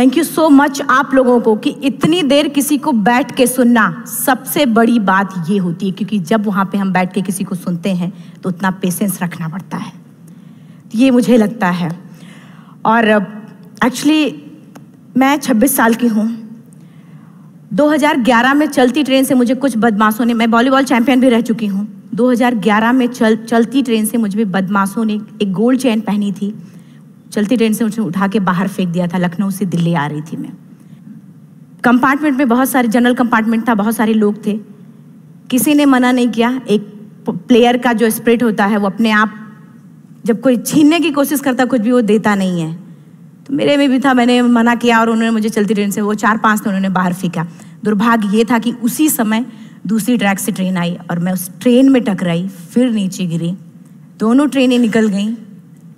Thank you so much आप लोगों को कि इतनी देर किसी को बैठ के सुनना सबसे बड़ी बात ये होती है, क्योंकि जब वहाँ पे हम बैठ के किसी को सुनते हैं तो उतना पेशेंस रखना पड़ता है, ये मुझे लगता है। और एक्चुअली मैं 26 साल की हूँ। 2011 में चलती ट्रेन से मुझे कुछ बदमाशों ने, मैं वॉलीबॉल चैंपियन भी रह चुकी हूँ, 2011 में चलती ट्रेन से मुझे बदमाशों ने एक गोल्ड चेन पहनी थी, चलती ट्रेन से मुझे उठा के बाहर फेंक दिया था। लखनऊ से दिल्ली आ रही थी मैं। कंपार्टमेंट में बहुत सारे, जनरल कंपार्टमेंट था, बहुत सारे लोग थे, किसी ने मना नहीं किया। एक प्लेयर का जो स्पिरिट होता है वो अपने आप, जब कोई छीनने की कोशिश करता कुछ भी, वो देता नहीं है, तो मेरे में भी था। मैंने मना किया और उन्होंने मुझे चलती ट्रेन से वो 4-5 ने उन्होंने बाहर फेंका। दुर्भाग्य ये था कि उसी समय दूसरी ट्रैक से ट्रेन आई और मैं उस ट्रेन में टकराई, फिर नीचे गिरी, दोनों ट्रेनें निकल गईं।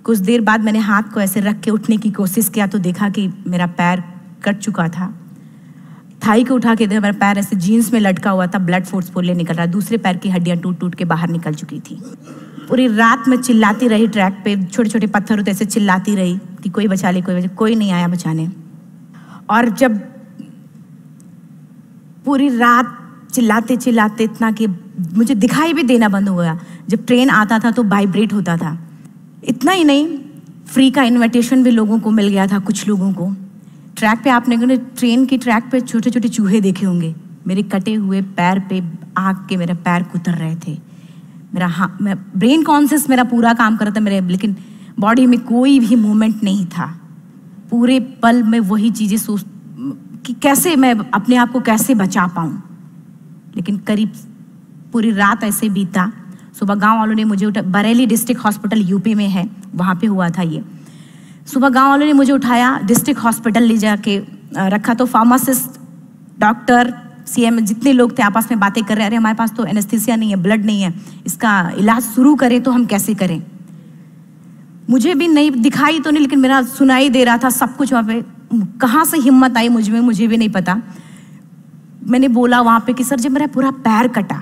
कुछ देर बाद मैंने हाथ को ऐसे रख के उठने की कोशिश किया तो देखा कि मेरा पैर कट चुका था। थाई को उठा के देखा, मेरा पैर ऐसे जीन्स में लटका हुआ था, ब्लड फोर्सफुली निकल रहा, दूसरे पैर की हड्डियां टूट टूट के बाहर निकल चुकी थी। पूरी रात मैं चिल्लाती रही ट्रैक पे, छोटे छोटे पत्थर होते ऐसे चिल्लाती रही कि कोई बचा ले, कोई नहीं आया बचाने। और जब पूरी रात चिल्लाते चिल्लाते इतना कि मुझे दिखाई भी देना बंद हो गया, जब ट्रेन आता था तो वाइब्रेट होता था। इतना ही नहीं, फ्री का इनविटेशन भी लोगों को मिल गया था, कुछ लोगों को। ट्रैक पे आपने ट्रेन की ट्रैक पे छोटे छोटे चूहे देखे होंगे, मेरे कटे हुए पैर पे आग के मेरे पैर कुतर रहे थे। मैं ब्रेन कॉन्शियस मेरा पूरा काम कर रहा था मेरे, लेकिन बॉडी में कोई भी मूवमेंट नहीं था। पूरे पल में वही चीज़ें सोच कि कैसे मैं अपने आप को कैसे बचा पाऊँ, लेकिन करीब पूरी रात ऐसे बीता। सुबह गांव वालों ने मुझे बरेली डिस्ट्रिक्ट हॉस्पिटल यूपी में है, वहाँ पे हुआ था ये। सुबह गांव वालों ने मुझे उठाया, डिस्ट्रिक्ट हॉस्पिटल ले जाके रखा, तो फार्मासिस्ट, डॉक्टर, सीएम जितने लोग थे आपस में बातें कर रहे, अरे हमारे पास तो एनेस्थीसिया नहीं है, ब्लड नहीं है, इसका इलाज शुरू करें तो हम कैसे करें। मुझे भी नहीं दिखाई तो नहीं, लेकिन मेरा सुनाई दे रहा था सब कुछ वहाँ पे। कहाँ से हिम्मत आई मुझ में, मुझे भी नहीं पता। मैंने बोला वहाँ पे कि सर जब मेरा पूरा पैर कटा,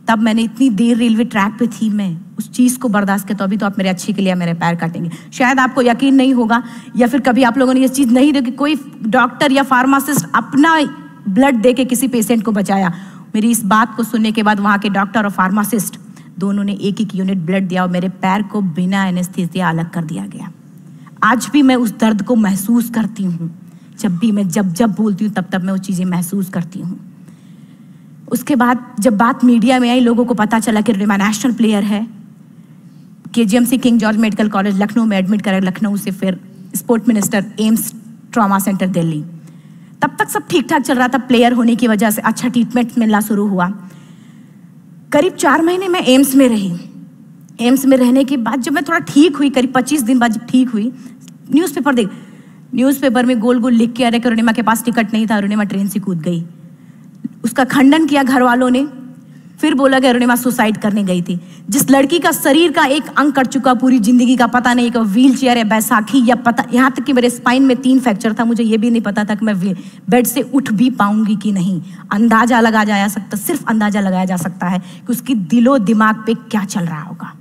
तब मैंने इतनी देर रेलवे ट्रैक पे थी, मैं उस चीज़ को बर्दाश्त किया, तो अभी तो आप मेरे अच्छे के लिए मेरे पैर काटेंगे। शायद आपको यकीन नहीं होगा, या फिर कभी आप लोगों ने ये चीज़ नहीं देखी, कोई डॉक्टर या फार्मासिस्ट अपना ब्लड दे के किसी पेशेंट को बचाया। मेरी इस बात को सुनने के बाद वहाँ के डॉक्टर और फार्मासिस्ट दोनों ने एक एक यूनिट ब्लड दिया और मेरे पैर को बिना एनेस्थीसिया अलग कर दिया गया। आज भी मैं उस दर्द को महसूस करती हूँ, जब भी मैं जब बोलती हूँ तब मैं वो चीज़ें महसूस करती हूँ। उसके बाद जब बात मीडिया में आई, लोगों को पता चला कि रिमा नेशनल प्लेयर है, KGMC king George medical college Lucknow में एडमिट करा, लखनऊ से फिर sport minister AIIMS trauma centre Delhi. तब तक सब ठीक ठाक चल रहा था, प्लेयर होने की वजह से अच्छा ट्रीटमेंट मिलना शुरू हुआ। करीब 4 महीने मैं एम्स में रही। एम्स में रहने के बाद जब मैं थोड़ा ठीक हुई, करीब 25 दिन बाद जब ठीक हुई, न्यूज़पेपर में गोल गोल लिख के आ रहे कि अरुणिमा के पास टिकट नहीं था, अरुणिमा ट्रेन से कूद गई। उसका खंडन किया घर वालों ने, फिर बोला कि अरुणिमा सुसाइड करने गई थी। जिस लड़की का शरीर का एक अंग कट चुका, पूरी जिंदगी का पता नहीं कि व्हील चेयर है, बैसाखी या पता, यहाँ तक कि मेरे स्पाइन में 3 फ्रैक्चर था, मुझे ये भी नहीं पता था कि मैं बेड से उठ भी पाऊंगी कि नहीं। अंदाजा लगाया जा सकता, सिर्फ अंदाजा लगाया जा सकता है कि उसकी दिलो दिमाग पे क्या चल रहा होगा,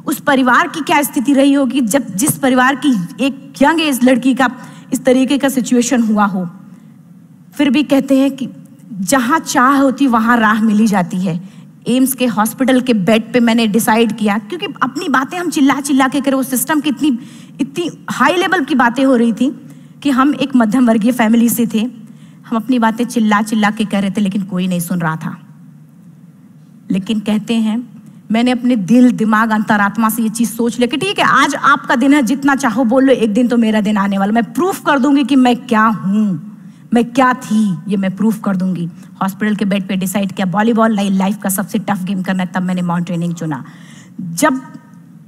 उस परिवार की क्या स्थिति रही होगी, जब जिस परिवार की एक यंग एज लड़की का इस तरीके का सिचुएशन हुआ हो। फिर भी कहते हैं कि जहाँ चाह होती वहाँ राह मिली जाती है। एम्स के हॉस्पिटल के बेड पे मैंने डिसाइड किया, क्योंकि अपनी बातें हम चिल्ला चिल्ला के करें, उस सिस्टम की इतनी हाई लेवल की बातें हो रही थी कि हम एक मध्यम वर्गीय फैमिली से थे, हम अपनी बातें चिल्ला चिल्ला के कह रहे थे, लेकिन कोई नहीं सुन रहा था। लेकिन कहते हैं मैंने अपने दिल दिमाग अंतरात्मा से ये चीज़ सोच लिया कि ठीक है, आज आपका दिन है, जितना चाहो बोल लो, एक दिन तो मेरा दिन आने वाला, मैं प्रूफ कर दूंगी कि मैं क्या हूँ, मैं क्या थी, ये मैं प्रूफ कर दूंगी। हॉस्पिटल के बेड पे डिसाइड किया वॉलीबॉल नई लाइफ का सबसे टफ गेम करना है, तब मैंने माउंटेनिंग चुना। जब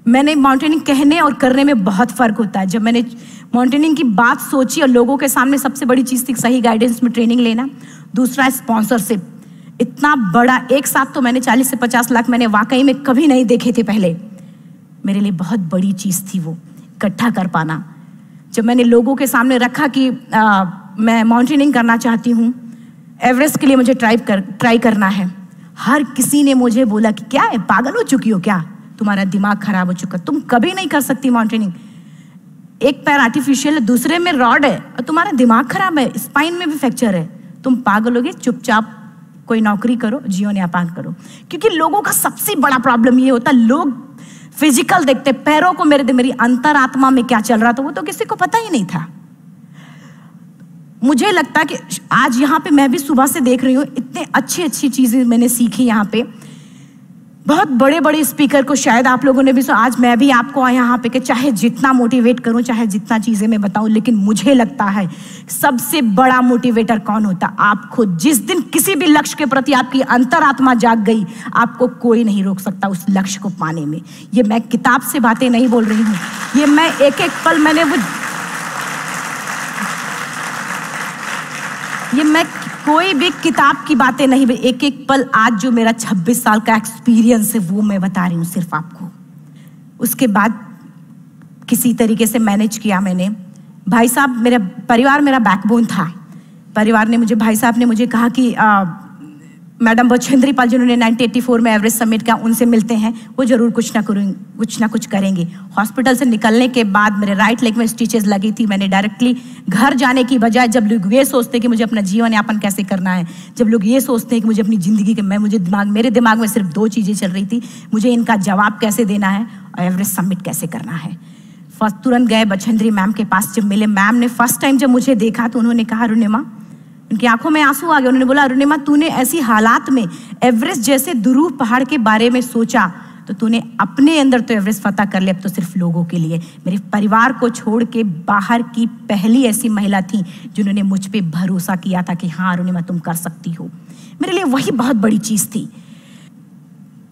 मैंने माउंटेनिंग कहने और करने में बहुत फ़र्क होता है। जब मैंने माउंटेनिंग की बात सोची और लोगों के सामने, सबसे बड़ी चीज़ थी सही गाइडेंस में ट्रेनिंग लेना, दूसरा स्पॉन्सरशिप। इतना बड़ा एक साथ तो मैंने 40 से 50 लाख मैंने वाकई में कभी नहीं देखे थे पहले। मेरे लिए बहुत बड़ी चीज़ थी वो इकट्ठा कर पाना। जब मैंने लोगों के सामने रखा कि मैं माउंटेनिंग करना चाहती हूँ, एवरेस्ट के लिए मुझे ट्राई करना है, हर किसी ने मुझे बोला कि क्या है, पागल हो चुकी हो क्या, तुम्हारा दिमाग खराब हो चुका, तुम कभी नहीं कर सकती माउंटेनिंग। एक पैर आर्टिफिशियल है, दूसरे में रॉड है, और तुम्हारा दिमाग खराब है, स्पाइन में भी फ्रैक्चर है, तुम पागल होगे, चुपचाप कोई नौकरी करो, जीवन यापन करो। क्योंकि लोगों का सबसे बड़ा प्रॉब्लम ये होता है, लोग फिजिकल देखते, पैरों को मेरी अंतरात्मा में क्या चल रहा था वो तो किसी को पता ही नहीं था। मुझे लगता है कि आज यहाँ पे मैं भी सुबह से देख रही हूँ, इतने अच्छी अच्छी चीजें मैंने सीखी यहाँ पे। बहुत बड़े बड़े स्पीकर को शायद आप लोगों ने भी सुना, आज मैं भी आपको यहाँ पे कि चाहे जितना मोटिवेट करूँ, चाहे जितना चीजें मैं बताऊँ, लेकिन मुझे लगता है सबसे बड़ा मोटिवेटर कौन होता? आप खुद। जिस दिन किसी भी लक्ष्य के प्रति आपकी अंतरात्मा जाग गई, आपको कोई नहीं रोक सकता उस लक्ष्य को पाने में। ये मैं किताब से बातें नहीं बोल रही हूँ, ये मैं एक एक पल मैंने मैं कोई भी किताब की बातें नहीं, एक एक पल आज जो मेरा 26 साल का एक्सपीरियंस है वो मैं बता रही हूँ सिर्फ आपको। उसके बाद किसी तरीके से मैनेज किया मैंने। भाई साहब, मेरा परिवार मेरा बैकबोन था। परिवार ने मुझे, भाई साहब ने मुझे कहा कि मैडम बछेंद्री पाल जिन्होंने 1984 में एवरेस्ट समिट का, उनसे मिलते हैं, वो जरूर कुछ ना कुछ करेंगे। हॉस्पिटल से निकलने के बाद मेरे राइट लेग में स्टिचेस लगी थी। मैंने डायरेक्टली घर जाने की बजाय, जब लोग ये सोचते हैं कि मुझे अपना जीवन यापन कैसे करना है, जब लोग ये सोचते हैं कि मुझे अपनी ज़िंदगी के, मेरे दिमाग में सिर्फ 2 चीज़ें चल रही थी, मुझे इनका जवाब कैसे देना है और एवरेस्ट समिट कैसे करना है। फर्स्ट तुरंत गए बछेंद्री मैम के पास। जब मिले, मैम ने फर्स्ट टाइम जब मुझे देखा तो उन्होंने कहा, अरुणिमा, उनकी आंखों में आंसू आ गए। उन्होंने बोला, अरुणिमा, तूने ऐसी हालात में एवरेस्ट जैसे दुरूह पहाड़ के बारे में सोचा तो तूने अपने अंदर तो एवरेस्ट फतह कर लिया, अब तो सिर्फ लोगों के लिए। मेरे परिवार को छोड़ के बाहर की पहली ऐसी महिला थी जिन्होंने मुझ पे भरोसा किया था कि हाँ अरुणिमा, तुम कर सकती हो। मेरे लिए वही बहुत बड़ी चीज थी।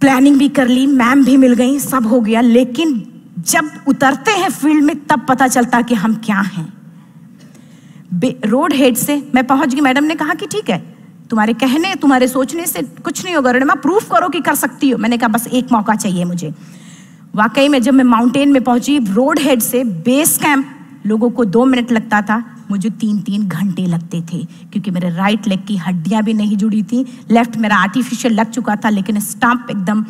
प्लानिंग भी कर ली, मैम भी मिल गई, सब हो गया। लेकिन जब उतरते हैं फील्ड में तब पता चलता कि हम क्या हैं। रोड हेड से मैं पहुंच गई। मैडम ने कहा कि ठीक है, तुम्हारे कहने, तुम्हारे सोचने से कुछ नहीं होगा, अरुणिमा, प्रूफ करो कि कर सकती हो। मैंने कहा बस एक मौका चाहिए मुझे। वाकई में जब मैं माउंटेन में पहुंची, रोड हेड से बेस कैंप लोगों को 2 मिनट लगता था, मुझे 3-3 घंटे लगते थे, क्योंकि मेरे राइट लेग की हड्डियां भी नहीं जुड़ी थी। लेफ्ट मेरा आर्टिफिशियल लग चुका था, लेकिन स्टंप एकदम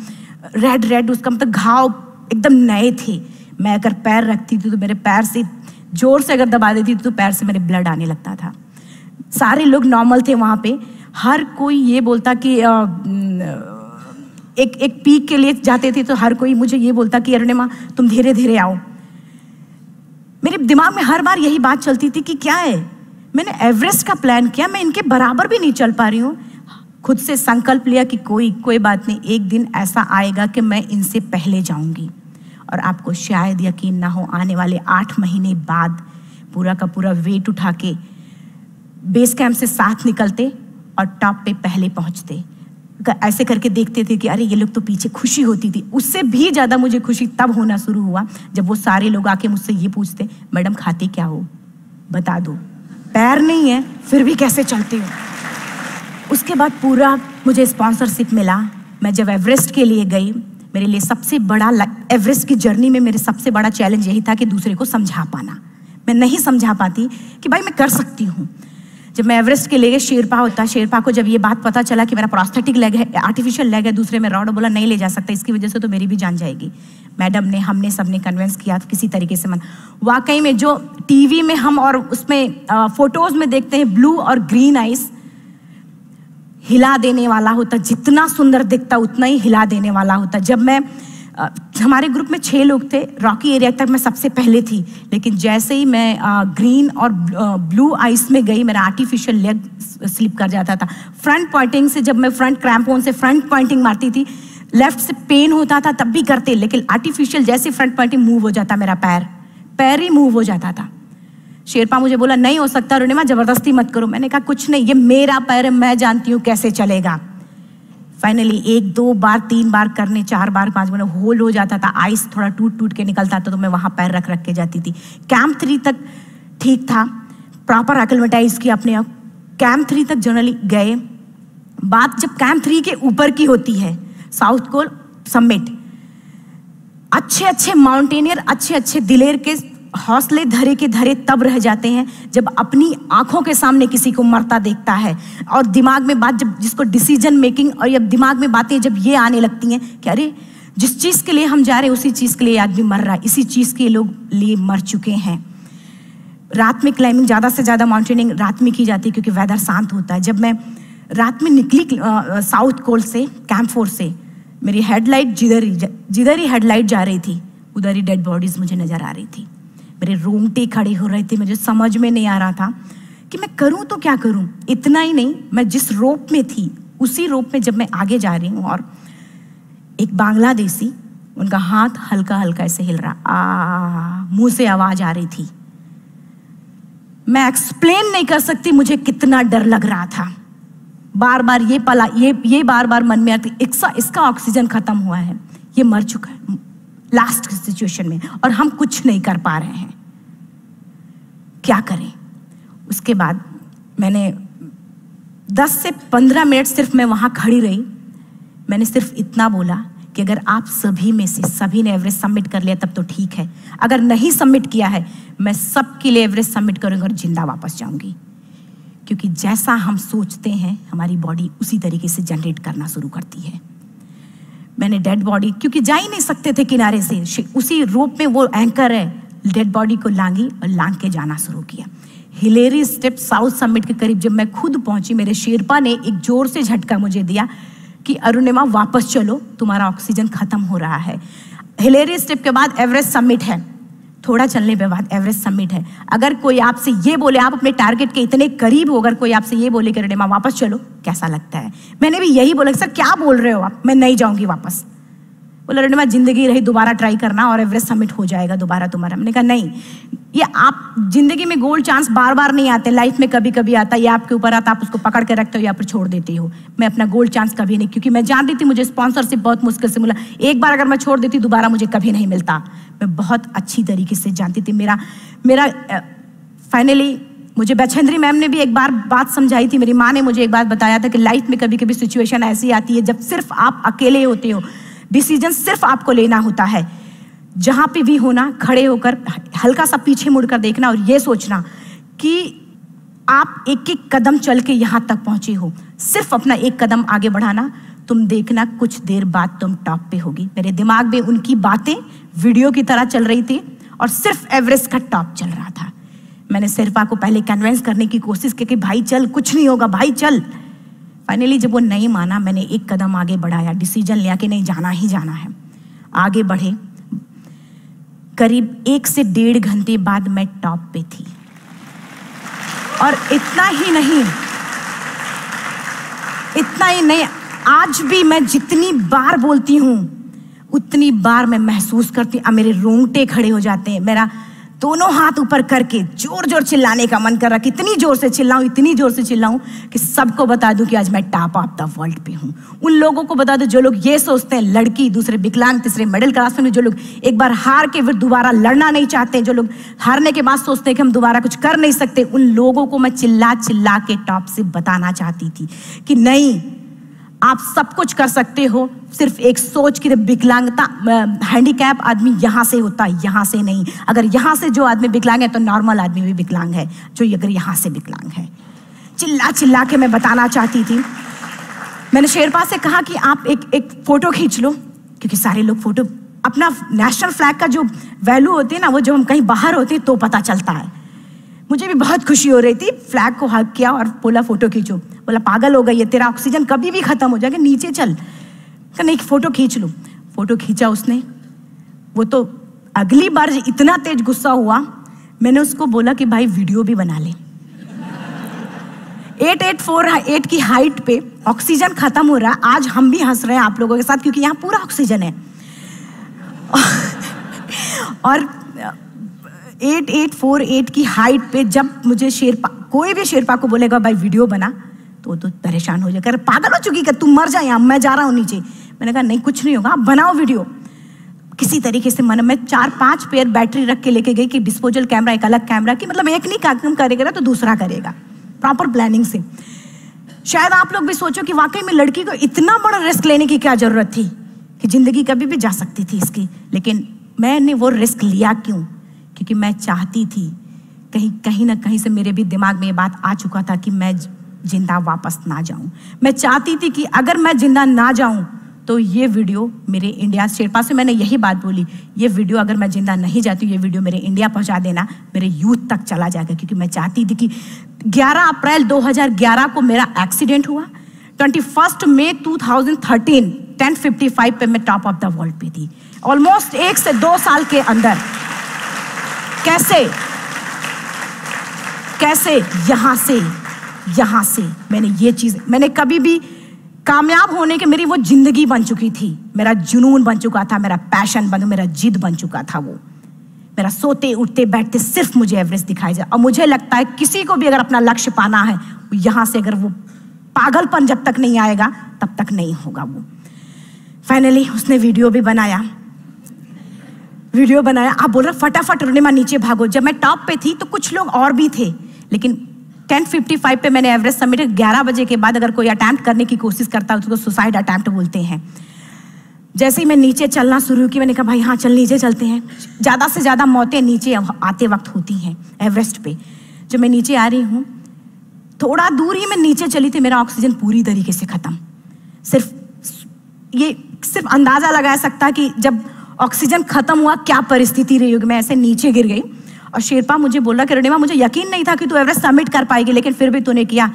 रेड, उसका मतलब घाव एकदम नए थे। मैं अगर पैर रखती थी तो मेरे पैर से जोर से अगर दबा देती तो पैर से मेरे ब्लड आने लगता था। सारे लोग नॉर्मल थे वहाँ पे। हर कोई ये बोलता कि एक पीक के लिए जाते थे तो हर कोई मुझे ये बोलता कि अरुणिमा, तुम धीरे धीरे आओ। मेरे दिमाग में हर बार यही बात चलती थी कि क्या है, मैंने एवरेस्ट का प्लान किया, मैं इनके बराबर भी नहीं चल पा रही हूँ। खुद से संकल्प लिया कि कोई बात नहीं, एक दिन ऐसा आएगा कि मैं इनसे पहले जाऊंगी। और आपको शायद यकीन ना हो, आने वाले 8 महीने बाद पूरा का पूरा वेट उठा के बेस कैंप से साथ निकलते और टॉप पे पहले पहुंचते। ऐसे करके देखते थे कि अरे ये लोग तो पीछे। खुशी होती थी, उससे भी ज़्यादा मुझे खुशी तब होना शुरू हुआ जब वो सारे लोग आके मुझसे ये पूछते, मैडम खाते क्या हो, बता दो। पैर नहीं है फिर भी कैसे चलती हो। उसके बाद पूरा मुझे स्पॉन्सरशिप मिला। मैं जब एवरेस्ट के लिए गई, मेरे लिए सबसे बड़ा, एवरेस्ट की जर्नी में मेरे सबसे बड़ा चैलेंज यही था कि दूसरे को समझा पाना। मैं नहीं समझा पाती कि भाई मैं कर सकती हूँ। जब मैं एवरेस्ट के लिए, शेरपा को जब ये बात पता चला कि मेरा प्रोस्थेटिक लेग है, आर्टिफिशियल लेग है, दूसरे में रॉड, बोला नहीं ले जा सकता, इसकी वजह से तो मेरी भी जान जाएगी। मैडम ने, हमने सबने कन्विंस किया तो किसी तरीके से मन। वाकई में जो टीवी में हम और उसमें फोटोज में देखते हैं, ब्लू और ग्रीन आइस, हिला देने वाला होता, जितना सुंदर दिखता उतना ही हिला देने वाला होता। जब मैं, हमारे ग्रुप में 6 लोग थे, रॉकी एरिया तक मैं सबसे पहले थी, लेकिन जैसे ही मैं ग्रीन और ब्लू आइस में गई, मेरा आर्टिफिशियल लेग स्लिप कर जाता था। फ्रंट पॉइंटिंग से, जब मैं फ्रंट क्रैम्पोन से फ्रंट पॉइंटिंग मारती थी, लेफ्ट से पेन होता था तब भी करते, लेकिन आर्टिफिशियल जैसे फ्रंट पॉइंटिंग मूव हो जाता, मेरा पैर ही मूव हो जाता था। शेरपा मुझे बोला नहीं हो सकता अरुणिमा, जबरदस्ती मत करो। मैंने कहा कुछ नहीं, ये मेरा पैर है, मैं जानती हूँ कैसे चलेगा। फाइनली 1, 2 बार, 3 बार करने, 4 बार, 5 बार होल हो जाता था। आइस थोड़ा टूट के निकलता था तो मैं वहाँ पैर रख के जाती थी। कैंप 3 तक ठीक था, प्रॉपर एक्लेमेटाइज किया अपने आप। कैंप 3 तक जनरली गए। बात जब कैंप 3 के ऊपर की होती है, साउथ पोल समिट, अच्छे माउंटेनियर, अच्छे दिलेर के हौसले धरे के धरे तब रह जाते हैं जब अपनी आंखों के सामने किसी को मरता देखता है, और दिमाग में बात, जब जिसको डिसीजन मेकिंग, और जब दिमाग में बातें जब ये आने लगती हैं कि अरे जिस चीज़ के लिए हम जा रहे हैं उसी चीज़ के लिए आदमी मर रहा है, इसी चीज़ के लोग लिए मर चुके हैं। रात में क्लाइंबिंग, ज़्यादा से ज़्यादा माउंटेनिंग रात में की जाती है क्योंकि वेदर शांत होता है। जब मैं रात में निकली साउथ कोल से, कैंप 4 से, मेरी हेडलाइट जिधर ही हेडलाइट जा रही थी उधर ही डेड बॉडीज मुझे नज़र आ रही थी। मेरे रोंगटे खड़े हो रहे थे, मुझे समझ में नहीं आ रहा था कि मैं करूं तो क्या करूं। इतना ही नहीं, मैं जिस रोप में थी उसी रोप में जब मैं आगे जा रही हूँ और एक बांग्लादेशी, उनका हाथ हल्का हल्का ऐसे हिल रहा, मुंह से आवाज आ रही थी। मैं एक्सप्लेन नहीं कर सकती मुझे कितना डर लग रहा था। बार बार ये बार बार मन में आती, इसका ऑक्सीजन खत्म हुआ है, ये मर चुका है लास्ट सिचुएशन में, और हम कुछ नहीं कर पा रहे हैं, क्या करें। उसके बाद मैंने 10 से 15 मिनट सिर्फ मैं वहां खड़ी रही। मैंने सिर्फ इतना बोला कि अगर आप सभी में से सभी ने एवरेस्ट सबमिट कर लिया तब तो ठीक है, अगर नहीं सबमिट किया है मैं सबके लिए एवरेस्ट सबमिट करूंगी और जिंदा वापस जाऊंगी। क्योंकि जैसा हम सोचते हैं हमारी बॉडी उसी तरीके से जनरेट करना शुरू करती है। मैंने डेड बॉडी, क्योंकि जा ही नहीं सकते थे किनारे से, उसी रोप में वो एंकर है, डेड बॉडी को लांगी और लांग के जाना शुरू किया। हिलेरी स्टेप साउथ समिट के करीब जब मैं खुद पहुंची, मेरे शेरपा ने एक जोर से झटका मुझे दिया कि अरुणिमा वापस चलो, तुम्हारा ऑक्सीजन खत्म हो रहा है। हिलेरी स्टेप के बाद एवरेस्ट समिट है, थोड़ा चलने के बाद एवरेस्ट समिट है। अगर कोई आपसे ये बोले, आप अपने टारगेट के इतने करीब हो, अगर कोई आपसे ये बोले कि अरुणिमा वापस चलो, कैसा लगता है? मैंने भी यही बोला, सर क्या बोल रहे हो आप, मैं नहीं जाऊंगी वापस। बोला अरुणिमा जिंदगी रही, दोबारा ट्राई करना और एवरेस्ट समिट हो जाएगा दोबारा तुम्हारा। मैंने कहा नहीं, ये आप जिंदगी में गोल्ड चांस बार बार नहीं आते, लाइफ में कभी कभी आता है, ये आपके ऊपर आता, आप उसको पकड़ के रखते हो या फिर छोड़ देती हो। मैं अपना गोल्ड चांस कभी नहीं, क्योंकि मैं जानती थी मुझे स्पॉन्सरशिप बहुत मुश्किल से मिला, एक बार अगर मैं छोड़ देती दोबारा मुझे कभी नहीं मिलता। मैं बहुत अच्छी तरीके से जानती थी। मेरा फाइनली मुझे बछेंद्री मैम ने भी एक बार बात समझाई थी, मेरी माँ ने मुझे एक बात बताया था कि लाइफ में कभी कभी सिचुएशन ऐसी आती है जब सिर्फ आप अकेले होते हो, डिसीजन सिर्फ आपको लेना होता है। जहां पे भी होना, खड़े होकर हल्का सा पीछे मुड़कर देखना और ये सोचना कि आप एक एक कदम चल के यहां तक पहुंचे हो, सिर्फ अपना एक कदम आगे बढ़ाना। तुम देखना कुछ देर बाद तुम टॉप पे होगी। मेरे दिमाग में उनकी बातें वीडियो की तरह चल रही थी और सिर्फ एवरेस्ट का टॉप चल रहा था। मैंने शेरपा को पहले कन्विंस करने की कोशिश की कि भाई चल, कुछ नहीं होगा भाई चल। फाइनली जब वो नहीं माना, मैंने एक कदम आगे बढ़ाया, डिसीजन लिया कि नहीं, जाना ही जाना है। आगे बढ़े, करीब 1 से 1.5 घंटे बाद मैं टॉप पे थी। और इतना ही नहीं, आज भी मैं जितनी बार बोलती हूं उतनी बार मैं महसूस करती हूं, मेरे रोंगटे खड़े हो जाते हैं, मेरा दोनों हाथ ऊपर करके जोर जोर चिल्लाने का मन कर रहा, कितनी जोर से चिल्लाऊं, इतनी जोर से चिल्लाऊं कि सबको बता दूं कि आज मैं टॉप ऑफ द वर्ल्ड पे हूं। उन लोगों को बता दूं जो लोग ये सोचते हैं, लड़की, दूसरे विकलांग, तीसरे मिडिल क्लास में, जो लोग एक बार हार के फिर दोबारा लड़ना नहीं चाहते, जो लोग हारने के बाद सोचते हैं कि हम दोबारा कुछ कर नहीं सकते, उन लोगों को मैं चिल्ला चिल्ला के टॉप से बताना चाहती थी कि नहीं, आप सब कुछ कर सकते हो। सिर्फ एक सोच की विकलांगता, हैंडीकैप आदमी यहाँ से होता है, यहाँ से नहीं। अगर यहाँ से जो आदमी विकलांग है तो नॉर्मल आदमी भी विकलांग है, जो अगर यहाँ से विकलांग है। चिल्ला चिल्ला के मैं बताना चाहती थी। मैंने शेरपा से कहा कि आप एक फोटो खींच लो, क्योंकि सारे लोग फोटो, अपना नेशनल फ्लैग का जो वैल्यू होती है ना, वो जो हम कहीं बाहर होते हैं तो पता चलता है। मुझे भी बहुत खुशी हो रही थी, फ्लैग को हग किया और बोला फोटो खींचो। बोला पागल हो गई है, तेरा ऑक्सीजन कभी भी खत्म हो जाएगा, नीचे चल। नहीं, फोटो खींच लो। फोटो खींचा उसने। वो तो अगली बार इतना तेज गुस्सा हुआ, मैंने उसको बोला कि भाई वीडियो भी बना ले। 8848 की हाइट पे ऑक्सीजन खत्म हो रहा है। आज हम भी हंस रहे हैं आप लोगों के साथ, क्योंकि यहाँ पूरा ऑक्सीजन है। और 8848 की हाइट पे जब मुझे शेरपा, कोई भी शेरपा को बोलेगा भाई वीडियो बना, तो परेशान हो जाएगा, पागल हो चुकी है, तुम मर जाए, यहाँ मैं जा रहा हूँ नीचे। मैंने कहा नहीं, कुछ नहीं होगा, आप बनाओ वीडियो। किसी तरीके से मैं 4-5 पेयर बैटरी रख के लेके गई कि डिस्पोजल कैमरा, एक अलग कैमरा की, मतलब एक नहीं काम करेगा तो दूसरा करेगा, प्रॉपर प्लानिंग से। शायद आप लोग भी सोचो कि वाकई में लड़की को इतना बड़ा रिस्क लेने की क्या जरूरत थी, कि जिंदगी कभी भी जा सकती थी इसकी। लेकिन मैंने वो रिस्क लिया क्यों? क्योंकि मैं चाहती थी, कहीं ना कहीं से मेरे भी दिमाग में ये बात आ चुका था कि मैं जिंदा वापस ना जाऊं। मैं चाहती थी कि अगर मैं जिंदा ना जाऊं तो ये वीडियो मेरे इंडिया शेरपा से मैंने यही बात बोली, ये वीडियो अगर मैं जिंदा नहीं जाती हूँ, ये वीडियो मेरे इंडिया पहुँचा देना, मेरे यूथ तक चला जाएगा। क्योंकि मैं चाहती थी कि 11 अप्रैल 2011 को मेरा एक्सीडेंट हुआ, 21 मई 2013 10:55 पे मैं टॉप ऑफ द वर्ल्ड पे थी। ऑलमोस्ट 1 से 2 साल के अंदर कैसे यहाँ से मैंने ये चीज, मैंने कभी भी कामयाब होने के, मेरी वो जिंदगी बन चुकी थी, मेरा जुनून बन चुका था, मेरा पैशन मेरा जिद बन चुका था। वो मेरा सोते उठते बैठते सिर्फ मुझे एवरेस्ट दिखाई जाए। और मुझे लगता है किसी को भी अगर अपना लक्ष्य पाना है, यहाँ से अगर वो पागलपन जब तक नहीं आएगा तब तक नहीं होगा। वो फाइनली उसने वीडियो बनाया। आप बोल रहे फटाफट रोनिमा नीचे भागो। जब मैं टॉप पे थी तो कुछ लोग और भी थे, लेकिन 10:55 पे मैंने एवरेस्ट समिट, 11 बजे के बाद अगर कोई अटेम्प्ट करने की कोशिश करता है उसको सुसाइड अटेम्प्ट बोलते हैं। जैसे ही मैं नीचे चलना शुरू की, मैंने कहा भाई हाँ चल नीचे चलते हैं। ज़्यादा से ज़्यादा मौतें नीचे आते वक्त होती हैं एवरेस्ट पे। जब मैं नीचे आ रही हूँ, थोड़ा दूर ही मैं नीचे चली थी, मेरा ऑक्सीजन पूरी तरीके से ख़त्म। सिर्फ अंदाज़ा लगाया सकता कि जब ऑक्सीजन खत्म हुआ क्या परिस्थिति रही होगी। मैं ऐसे नीचे गिर गई और शेरपा मुझे बोला कि रोनिमा मुझे यकीन नहीं था कि तू एवरेस्ट सबमिट कर पाएगी, लेकिन फिर भी तूने किया।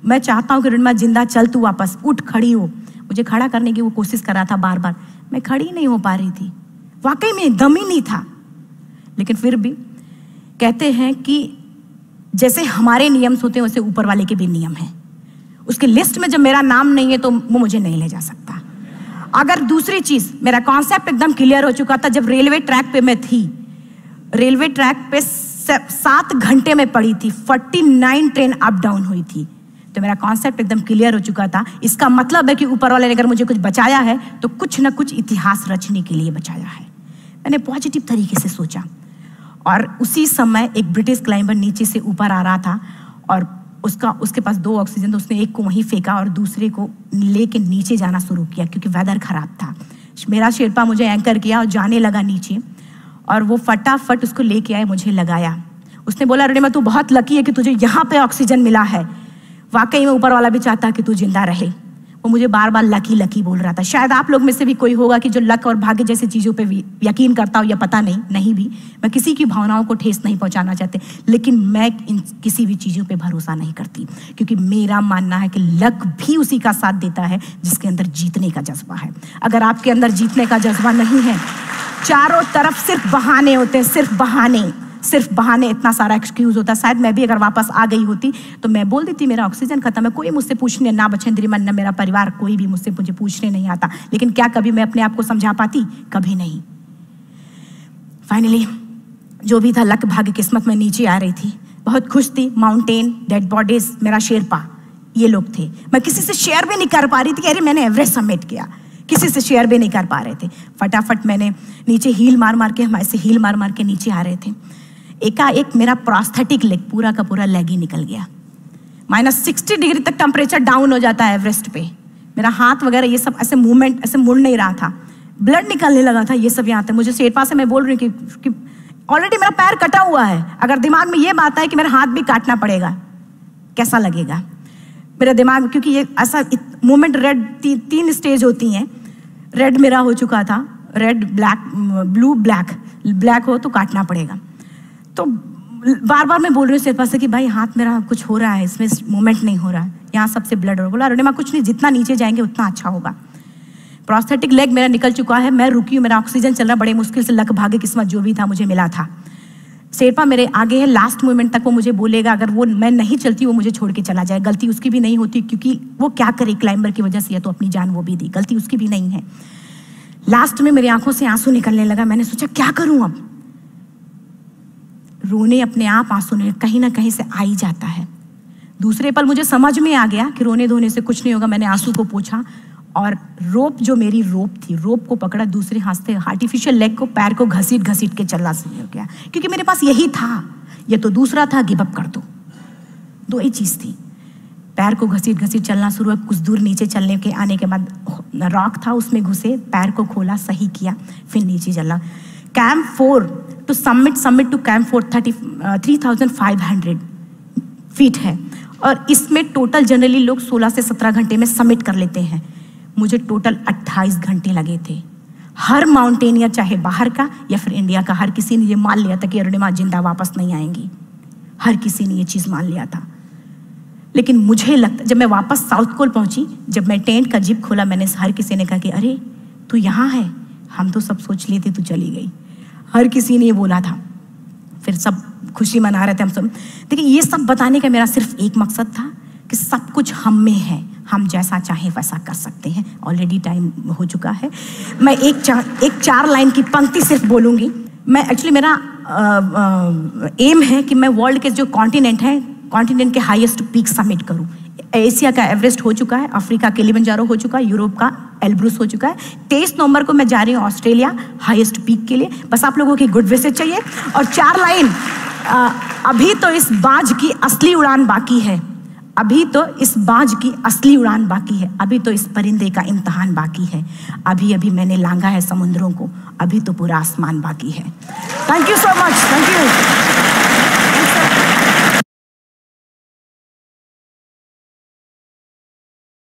मैं चाहता हूँ कि रोनिमा जिंदा चल, तू वापस उठ, खड़ी हो। मुझे खड़ा करने की वो कोशिश कर रहा था बार बार, मैं खड़ी नहीं हो पा रही थी, वाकई में दम ही नहीं था। लेकिन फिर भी कहते हैं कि जैसे हमारे नियम होते हैं वैसे ऊपर वाले के भी नियम हैं। उसके लिस्ट में जब मेरा नाम नहीं है तो वो मुझे नहीं ले जा सकता। अगर दूसरी चीज, मेरा कॉन्सेप्ट एकदम क्लियर हो चुका था। जब रेलवे ट्रैक पे मैं थी, रेलवे ट्रैक पे 7 घंटे में पड़ी थी, 49 ट्रेन अप डाउन हुई थी, तो मेरा कॉन्सेप्ट एकदम क्लियर हो चुका था। इसका मतलब है कि ऊपर वाले ने अगर मुझे कुछ बचाया है तो कुछ ना कुछ इतिहास रचने के लिए बचाया है। मैंने पॉजिटिव तरीके से सोचा। और उसी समय एक ब्रिटिश क्लाइंबर नीचे से ऊपर आ रहा था और उसके पास 2 ऑक्सीजन, तो उसने एक को वहीं फेंका और दूसरे को लेके नीचे जाना शुरू किया क्योंकि वेदर खराब था। मेरा शेरपा मुझे एंकर किया और जाने लगा नीचे, और वो फटाफट उसको लेके आए, मुझे लगाया। उसने बोला रोनिमा तू बहुत लकी है कि तुझे यहाँ पे ऑक्सीजन मिला है। वाकई में ऊपर वाला भी चाहता है कि तू जिंदा रहे। वो मुझे बार बार लकी लकी बोल रहा था। शायद आप लोग में से भी कोई होगा कि जो लक और भाग्य जैसी चीज़ों पे यकीन करता हो, या पता नहीं भी। मैं किसी की भावनाओं को ठेस नहीं पहुंचाना चाहते, लेकिन मैं किसी भी चीज़ों पे भरोसा नहीं करती, क्योंकि मेरा मानना है कि लक भी उसी का साथ देता है जिसके अंदर जीतने का जज्बा है। अगर आपके अंदर जीतने का जज्बा नहीं है, चारों तरफ सिर्फ बहाने होते हैं, सिर्फ बहाने, इतना सारा एक्सक्यूज होता है। शायद मैं भी अगर वापस आ गई होती तो मैं बोल देती मेरा ऑक्सीजन खत्म है, कोई मुझसे पूछने ना बचेंद्री मन ना मेरा परिवार, कोई भी मुझे पूछने नहीं आता। लेकिन क्या कभी मैं अपने आप को समझा पाती? कभी नहीं। फाइनली जो भी था, लक भाग्य किस्मत में नीचे आ रही थी, बहुत खुश थी। माउंटेन, डेड बॉडीज, मेरा शेरपा, ये लोग थे। मैं किसी से शेयर भी नहीं कर पा रही थी कि अरे मैंने एवरेस्ट सबमिट किया, किसी से शेयर भी नहीं कर पा रहे थे। फटाफट मैंने नीचे हील मार के, हमारे से हील मार के नीचे आ रहे थे। एकाएक मेरा प्रोस्थेटिक लेग, पूरा का पूरा लेग ही निकल गया। -60 डिग्री तक टेम्परेचर डाउन हो जाता है एवरेस्ट पे। मेरा हाथ वगैरह ये सब ऐसे मूवमेंट, ऐसे मुड़ नहीं रहा था, ब्लड निकलने लगा था, ये सब यहाँ तक। मुझे शेरपा से मैं बोल रही हूँ कि ऑलरेडी मेरा पैर कटा हुआ है, अगर दिमाग में ये बात है कि मेरा हाथ भी काटना पड़ेगा, कैसा लगेगा मेरा दिमाग। क्योंकि ये ऐसा मूवमेंट, रेड 3 स्टेज होती हैं। रेड मेरा हो चुका था, रेड, ब्लैक, ब्लू, ब्लैक हो तो काटना पड़ेगा। तो बार बार मैं बोल रही हूँ शेरपा से कि भाई हाथ मेरा कुछ हो रहा है, इसमें मूवमेंट नहीं हो रहा है, यहाँ सबसे ब्लड हो। बोला रोनिमा कुछ नहीं, जितना नीचे जाएंगे उतना अच्छा होगा। प्रोस्थेटिक लेग मेरा निकल चुका है, मैं रुकी हूँ, मेरा ऑक्सीजन चल रहा, बड़े मुश्किल से लक भाग्य किस्मत जो भी था मुझे मिला था। शेरपा मेरे आगे है, लास्ट मोमेंट तक वो मुझे बोलेगा, अगर वो मैं नहीं चलती वो मुझे छोड़ के चला जाए। गलती उसकी भी नहीं होती, क्योंकि वो क्या करे क्लाइंबर की वजह से, या तो अपनी जान वो भी दी, गलती उसकी भी नहीं है। लास्ट में मेरी आंखों से आंसू निकलने लगा। मैंने सोचा क्या करूं अब, रोने अपने आप आंसू कहीं ना कहीं से आ ही जाता है। दूसरे पल मुझे समझ में आ गया कि रोने धोने से कुछ नहीं होगा। मैंने आंसू को पोंछा और रोप, जो मेरी रोप थी, रोप को पकड़ा, दूसरे हाथ से आर्टिफिशियल लेग को, पैर को घसीट के चलना शुरू हो गया, क्योंकि मेरे पास यही था। ये तो दूसरा था, गिव अप कर दो ही चीज़ थी। पैर को घसीट चलना शुरू हुआ। कुछ दूर नीचे चलने के आने के बाद रॉक था, उसमें घुसे, पैर को खोला, सही किया, फिर नीचे चला। Camp 4 to summit to camp 4 3500 feet है, और इसमें टोटल जनरली लोग 16 से 17 घंटे में समिट कर लेते हैं। मुझे टोटल 28 घंटे लगे थे। हर माउंटेनियर, चाहे बाहर का या फिर इंडिया का, हर किसी ने ये मान लिया था कि अरुणिमा जिंदा वापस नहीं आएंगी। हर किसी ने ये चीज़ मान लिया था। लेकिन मुझे लगता, जब मैं वापस साउथ कोल पहुंची, जब मैं टेंट का जिप खोला, मैंने हर किसी ने कहा कि अरे तू यहाँ है, हम तो सब सोच लिए थे तू चली गई। हर किसी ने ये बोला था। फिर सब खुशी मना रहे थे, हम सब। देखिए, ये सब बताने का मेरा सिर्फ एक मकसद था कि सब कुछ हम में है, हम जैसा चाहें वैसा कर सकते हैं। ऑलरेडी टाइम हो चुका है। मैं एक चार लाइन की पंक्ति सिर्फ बोलूँगी। मैं एक्चुअली, मेरा एम है कि मैं वर्ल्ड के जो कॉन्टिनेंट हैं, कॉन्टिनेंट के हाईएस्ट पीक समिट करूं। एशिया का एवरेस्ट हो चुका है, अफ्रीका के किलिमंजारो हो चुका है, यूरोप का एल्ब्रूस हो चुका है। 23 नवंबर को मैं जा रही हूँ ऑस्ट्रेलिया हाईएस्ट पीक के लिए। बस आप लोगों की गुड विशेस चाहिए। और 4 लाइन, अभी तो इस बाज की असली उड़ान बाकी है, अभी तो इस बाज की असली उड़ान बाकी है, अभी तो इस परिंदे का इम्तहान बाकी है, अभी अभी मैंने लांघा है समुद्रों को, अभी तो पूरा आसमान बाकी है। Thank you so much. Thank you.